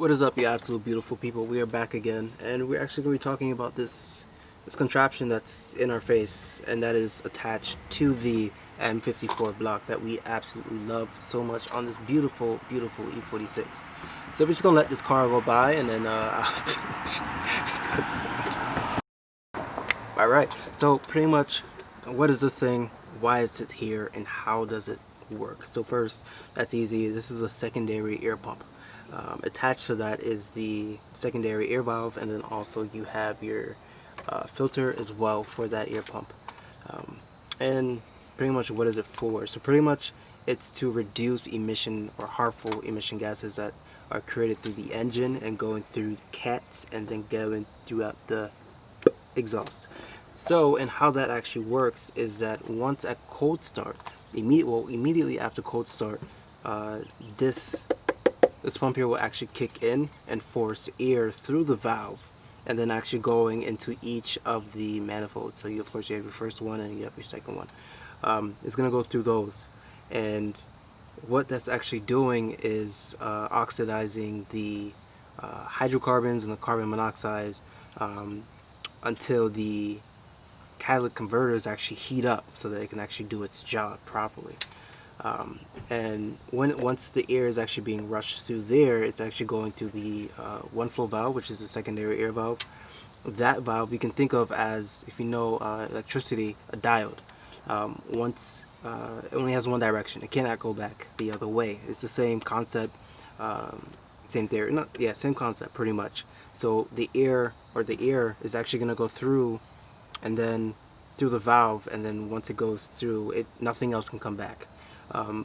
What is up, you absolute beautiful people? We are back again, and we're actually going to be talking about this contraption that's in our face, and that is attached to the M54 block that we absolutely love so much on this beautiful, beautiful E46. So we're just going to let this car go by, and then I'll finish. Alright, so pretty much, what is this thing, why is it here, and how does it work? So first, that's easy. This is a secondary air pump. Attached to that is the secondary air valve, and then also you have your filter as well for that air pump. And pretty much what is it for? So pretty much it's to reduce emission or harmful emission gases that are created through the engine and going through the cats and then going throughout the exhaust. So, and how that actually works is that once at cold start, immediately after cold start, this pump here will actually kick in and force air through the valve, and then actually going into each of the manifolds. So you, of course, you have your first one and you have your second one. It's going to go through those, and what that's actually doing is oxidizing the hydrocarbons and the carbon monoxide until the catalytic converters actually heat up so that it can actually do its job properly. And once the air is actually being rushed through there, it's actually going through the one flow valve, which is the secondary air valve. That valve you can think of as, if you know electricity, a diode. Once it only has one direction, it cannot go back the other way. It's the same concept, same theory, same concept pretty much. So the air is actually going to go through, and then through the valve, and then once it goes through it, nothing else can come back.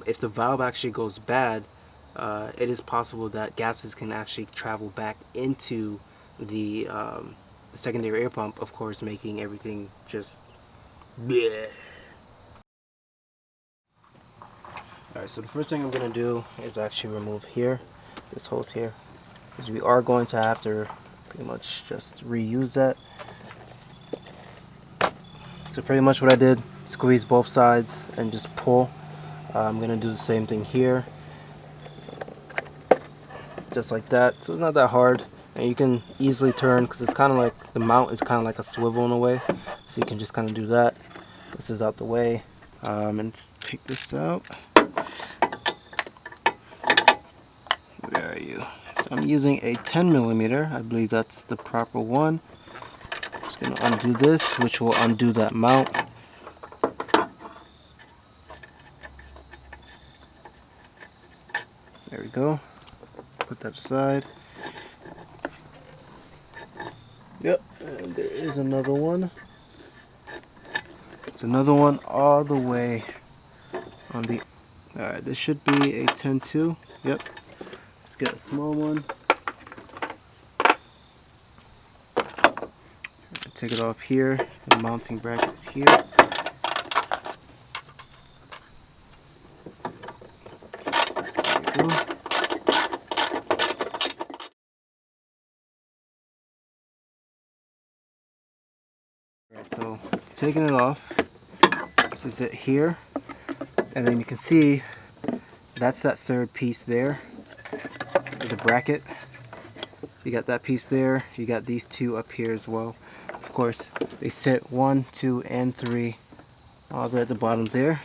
If the valve actually goes bad, it is possible that gases can actually travel back into the secondary air pump, of course, making everything just bleh. Alright, so the first thing I'm going to do is actually remove this hose here, because we are going to have to pretty much just reuse that. So pretty much what I did, squeeze both sides and just pull. I'm going to do the same thing here, just like that. So it's not that hard, and you can easily turn, because it's kind of like, the mount is kind of like a swivel in a way, so you can just kind of do that. This is out the way, and let's take this out. Where are you? So I'm using a 10mm. I believe that's the proper one. Just going to undo this, which will undo that mount. There we go. Put that aside. Yep, and there is another one. It's another one all the way on the... Alright, this should be a 10-2. Yep. Let's get a small one. Take it off here. The mounting bracket is here. There we go. Alright, so taking it off, this is it here, and then you can see that's that third piece there, the bracket. You got that piece there, you got these two up here as well. Of course, they sit 1, 2, and 3 all the way at the bottom there.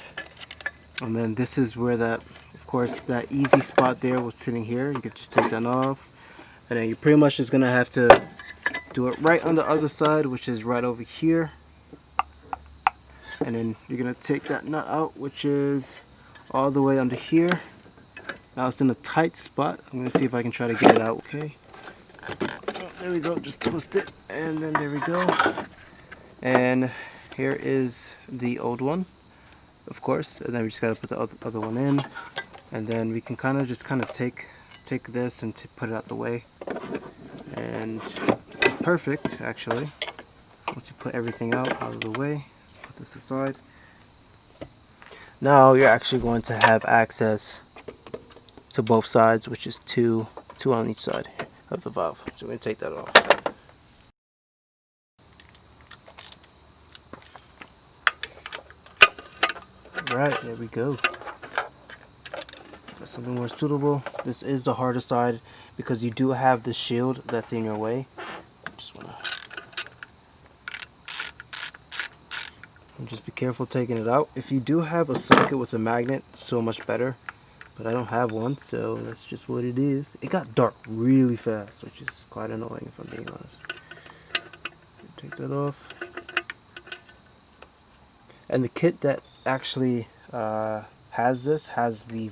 And then this is where that, of course, that easy spot there was sitting here. You could just take that off, and then you're pretty much just gonna have to do it right on the other side, which is right over here. And then you're gonna take that nut out, which is all the way under here. Now it's in a tight spot. I'm gonna see if I can try to get it out. Okay. Oh, there we go. Just twist it, and then there we go. And here is the old one, of course. And then we just gotta put the other one in, and then we can kind of take this and put it out the way. And it's perfect, actually. Once you put everything out of the way, let's put this aside. Now you're actually going to have access to both sides, which is two on each side of the valve. So we're going to take that off. Alright, there we go. something more suitable. This is the harder side because you do have the shield that's in your way. Just wanna just be careful taking it out. If you do have a socket with a magnet, so much better. But I don't have one, so that's just what it is. It got dark really fast, which is quite annoying if I'm being honest. Take that off. And the kit that actually has this has the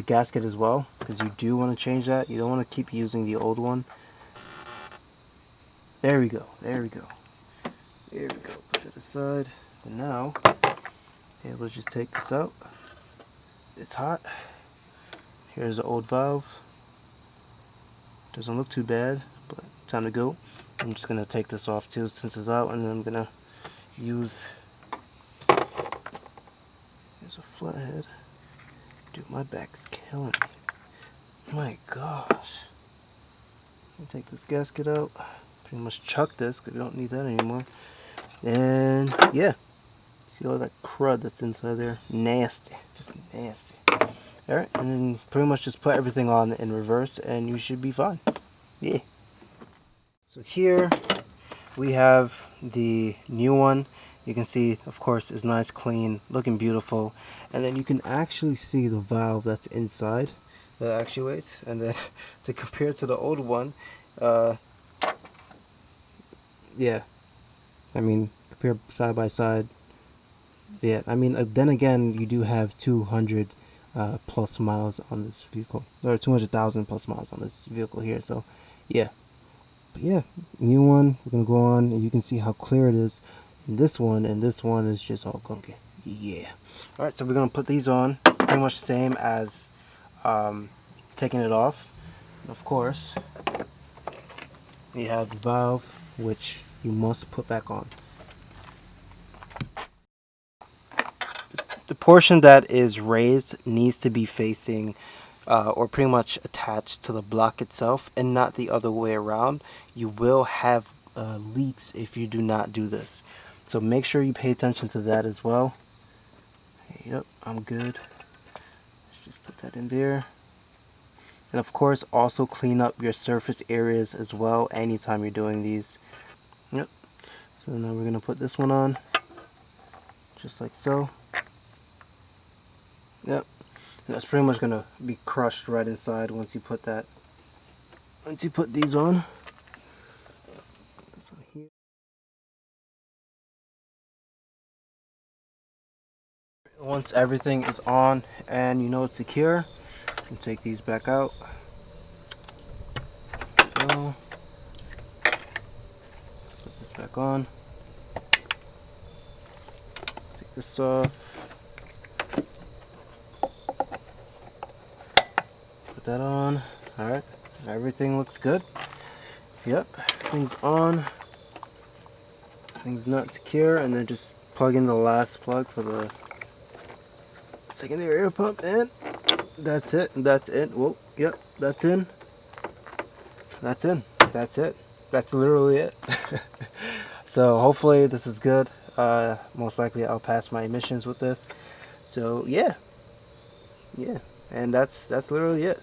gasket as well, because you do want to change that. You don't want to keep using the old one. There we go. There we go. There we go. Put that aside. And now, able to just take this out. It's hot. Here's the old valve. Doesn't look too bad, but time to go. I'm just gonna take this off too since it's out, and then I'm gonna use. Here's a flathead. Dude, my back is killing me. My gosh. Let me take this gasket out. Pretty much chuck this because we don't need that anymore. And yeah. See all that crud that's inside there? Nasty. Just nasty. Alright, and then pretty much just put everything on in reverse and you should be fine. Yeah. So here we have the new one. You can see, of course, it's nice, clean, looking beautiful. And then you can actually see the valve that's inside that actuates. And then to compare to the old one, yeah. I mean, compare side by side. Yeah, I mean, then again, you do have 200 plus miles on this vehicle, or 200,000 plus miles on this vehicle here. So, yeah, but yeah, new one. We're gonna go on, and you can see how clear it is in this one, and this one is just all gunky. Yeah. All right, so we're gonna put these on, pretty much the same as taking it off. And of course, you have the valve, which you must put back on. The portion that is raised needs to be facing or pretty much attached to the block itself and not the other way around. You will have leaks if you do not do this. So make sure you pay attention to that as well. Yep, I'm good. Let's just put that in there. And of course, also clean up your surface areas as well anytime you're doing these. Yep. So now we're going to put this one on, just like so. Yep, and that's pretty much gonna be crushed right inside once you put that. Once you put these on. This one here. Once everything is on and you know it's secure, you can take these back out. So, put this back on. Take this off. That on. Alright, everything looks good. Yep, everything's on. Everything's not secure, and then just plug in the last plug for the secondary air pump, and that's it. That's it. Whoa, yep, that's in. That's in. That's it. That's literally it. So hopefully this is good. Most likely I'll pass my emissions with this. So yeah, and that's literally it.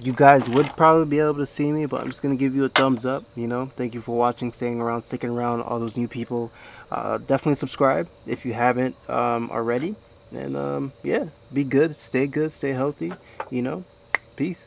You guys would probably be able to see me, but I'm just gonna give you a thumbs up. Thank you for watching, staying around, sticking around, all those new people. Definitely subscribe if you haven't already, and yeah, be good, stay healthy. Peace.